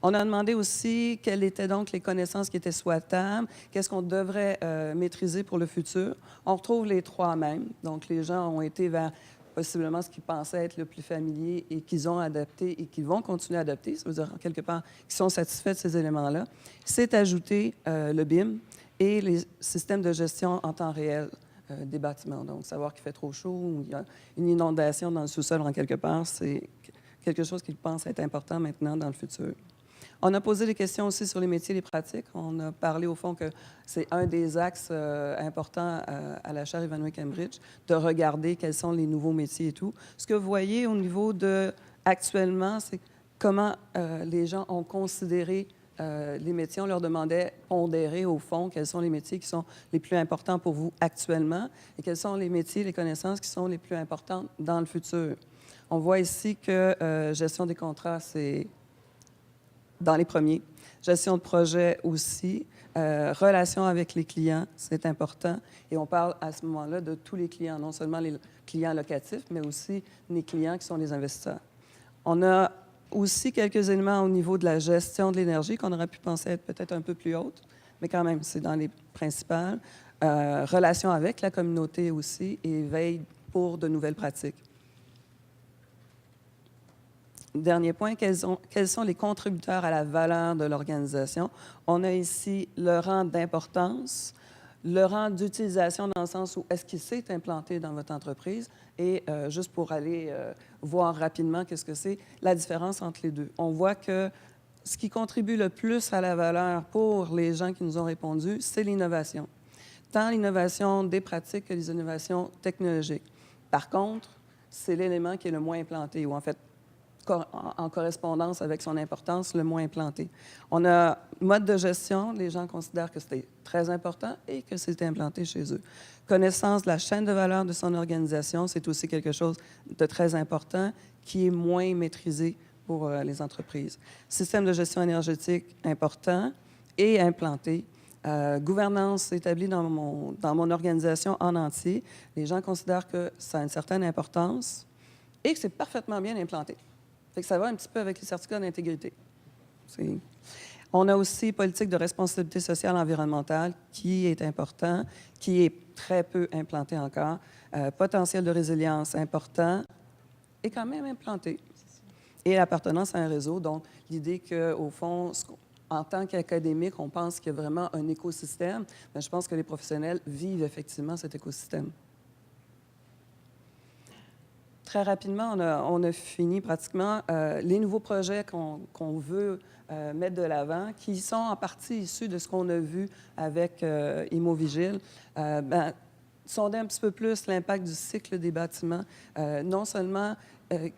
[SPEAKER 1] On a demandé aussi quelles étaient donc les connaissances qui étaient souhaitables, qu'est-ce qu'on devrait maîtriser pour le futur. On retrouve les trois mêmes. Donc, les gens ont été vers possiblement ce qu'ils pensaient être le plus familier et qu'ils ont adapté et qu'ils vont continuer à adapter. Ça veut dire, en quelque part, qu'ils sont satisfaits de ces éléments-là. C'est ajouter le BIM et les systèmes de gestion en temps réel des bâtiments. Donc, savoir qu'il fait trop chaud ou il y a une inondation dans le sous-sol en quelque part, c'est quelque chose qu'ils pensent être important maintenant dans le futur. On a posé des questions aussi sur les métiers et les pratiques. On a parlé au fond que c'est un des axes importants à la chaire Ivanhoe-Cambridge, de regarder quels sont les nouveaux métiers et tout. Ce que vous voyez au niveau de, actuellement, c'est comment les gens ont considéré les métiers, on leur demandait pondérer au fond quels sont les métiers qui sont les plus importants pour vous actuellement et quels sont les métiers, les connaissances qui sont les plus importantes dans le futur. On voit ici que gestion des contrats, c'est dans les premiers. Gestion de projet aussi. Relation avec les clients, c'est important. Et on parle à ce moment-là de tous les clients, non seulement les clients locatifs, mais aussi les clients qui sont les investisseurs. On a aussi quelques éléments au niveau de la gestion de l'énergie qu'on aurait pu penser être peut-être un peu plus haute, mais quand même, c'est dans les principales. Relation avec la communauté aussi et veille pour de nouvelles pratiques. Dernier point, quels sont les contributeurs à la valeur de l'organisation? On a ici le rang d'importance, le rang d'utilisation dans le sens où est-ce qu'il s'est implanté dans votre entreprise et juste pour aller voir rapidement qu'est-ce que c'est, la différence entre les deux. On voit que ce qui contribue le plus à la valeur pour les gens qui nous ont répondu, c'est l'innovation. Tant l'innovation des pratiques que les innovations technologiques. Par contre, c'est l'élément qui est le moins implanté, ou en fait, en correspondance avec son importance, le moins implanté. On a mode de gestion, les gens considèrent que c'était très important et que c'était implanté chez eux. Connaissance de la chaîne de valeur de son organisation, c'est aussi quelque chose de très important qui est moins maîtrisé pour les entreprises. Système de gestion énergétique important et implanté. Gouvernance établie dans mon organisation en entier. Les gens considèrent que ça a une certaine importance et que c'est parfaitement bien implanté. Fait que ça va un petit peu avec les certificats d'intégrité. On a aussi politique de responsabilité sociale et environnementale qui est important, qui est très peu implanté encore. Potentiel de résilience important et quand même implanté. Et l'appartenance à un réseau, donc l'idée qu'au fond, en tant qu'académique, on pense qu'il y a vraiment un écosystème. Mais je pense que les professionnels vivent effectivement cet écosystème. Très rapidement, on a fini pratiquement les nouveaux projets qu'on veut mettre de l'avant, qui sont en partie issus de ce qu'on a vu avec Immovigil. Sonder un petit peu plus l'impact du cycle des bâtiments, non seulement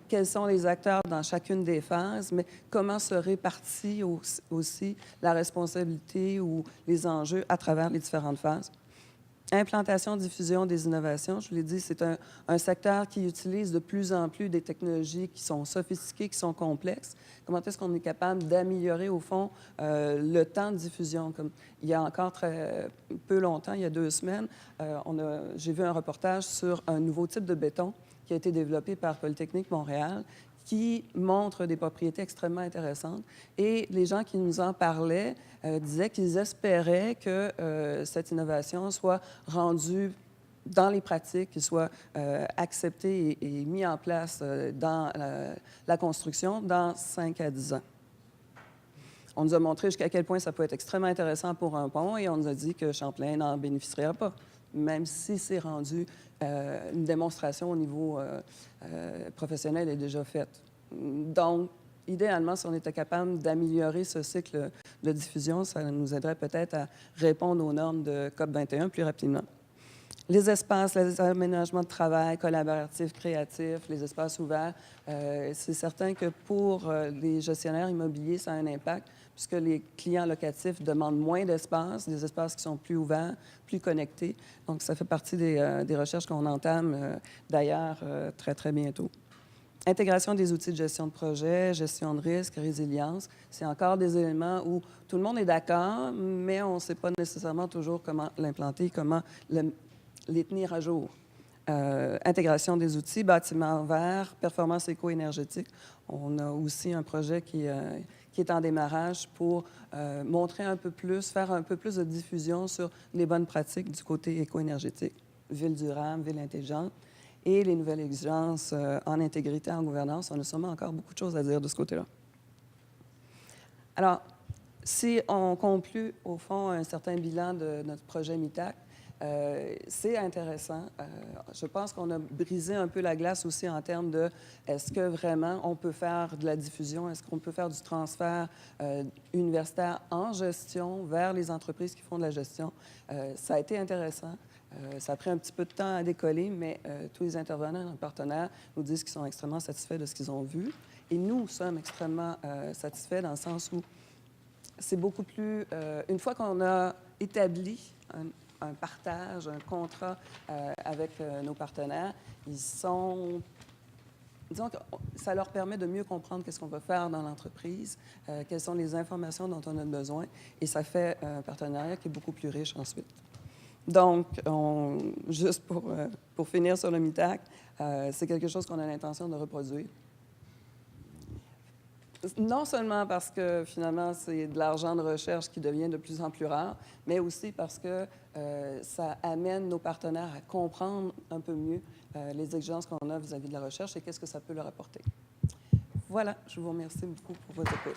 [SPEAKER 1] quels sont les acteurs dans chacune des phases, mais comment se répartit aussi la responsabilité ou les enjeux à travers les différentes phases. Implantation, diffusion des innovations, je vous l'ai dit, c'est un secteur qui utilise de plus en plus des technologies qui sont sophistiquées, qui sont complexes. Comment est-ce qu'on est capable d'améliorer, au fond, le temps de diffusion? Comme il y a encore très peu longtemps, il y a 2 semaines, j'ai vu un reportage sur un nouveau type de béton qui a été développé par Polytechnique Montréal, qui montre des propriétés extrêmement intéressantes. Et les gens qui nous en parlaient disaient qu'ils espéraient que cette innovation soit rendue dans les pratiques, qu'il soit accepté et mis en place dans la construction dans 5 à 10 ans. On nous a montré jusqu'à quel point ça peut être extrêmement intéressant pour un pont et on nous a dit que Champlain n'en bénéficiera pas, même si c'est rendu une démonstration au niveau professionnel est déjà faite. Donc, idéalement, si on était capable d'améliorer ce cycle de diffusion, ça nous aiderait peut-être à répondre aux normes de COP21 plus rapidement. Les espaces, les aménagements de travail collaboratifs, créatifs, les espaces ouverts, c'est certain que pour les gestionnaires immobiliers, ça a un impact puisque les clients locatifs demandent moins d'espace, des espaces qui sont plus ouverts, plus connectés. Donc, ça fait partie des recherches qu'on entame d'ailleurs très, très bientôt. Intégration des outils de gestion de projet, gestion de risque, résilience, c'est encore des éléments où tout le monde est d'accord, mais on ne sait pas nécessairement toujours comment l'implanter, comment les tenir à jour. Intégration des outils, bâtiments verts, performance éco-énergétique. On a aussi un projet qui est en démarrage pour montrer un peu plus, faire un peu plus de diffusion sur les bonnes pratiques du côté éco-énergétique. Ville durable, ville intelligente et les nouvelles exigences en intégrité, en gouvernance. On a sûrement encore beaucoup de choses à dire de ce côté-là. Alors, si on conclut, au fond, un certain bilan de notre projet MITAC, c'est intéressant. Je pense qu'on a brisé un peu la glace aussi en termes de est-ce que vraiment on peut faire de la diffusion, est-ce qu'on peut faire du transfert universitaire en gestion vers les entreprises qui font de la gestion. Ça a été intéressant. Ça a pris un petit peu de temps à décoller, mais tous les intervenants, nos partenaires, nous disent qu'ils sont extrêmement satisfaits de ce qu'ils ont vu. Et nous sommes extrêmement satisfaits dans le sens où c'est beaucoup plus... une fois qu'on a établi un partage, un contrat avec nos partenaires, ils sont... Disons que ça leur permet de mieux comprendre qu'est-ce qu'on va faire dans l'entreprise, quelles sont les informations dont on a besoin, et ça fait un partenariat qui est beaucoup plus riche ensuite. Donc, juste pour finir sur le MITAC, c'est quelque chose qu'on a l'intention de reproduire. Non seulement parce que, finalement, c'est de l'argent de recherche qui devient de plus en plus rare, mais aussi parce que ça amène nos partenaires à comprendre un peu mieux les exigences qu'on a vis-à-vis de la recherche et qu'est-ce que ça peut leur apporter. Voilà, je vous remercie beaucoup pour votre écoute.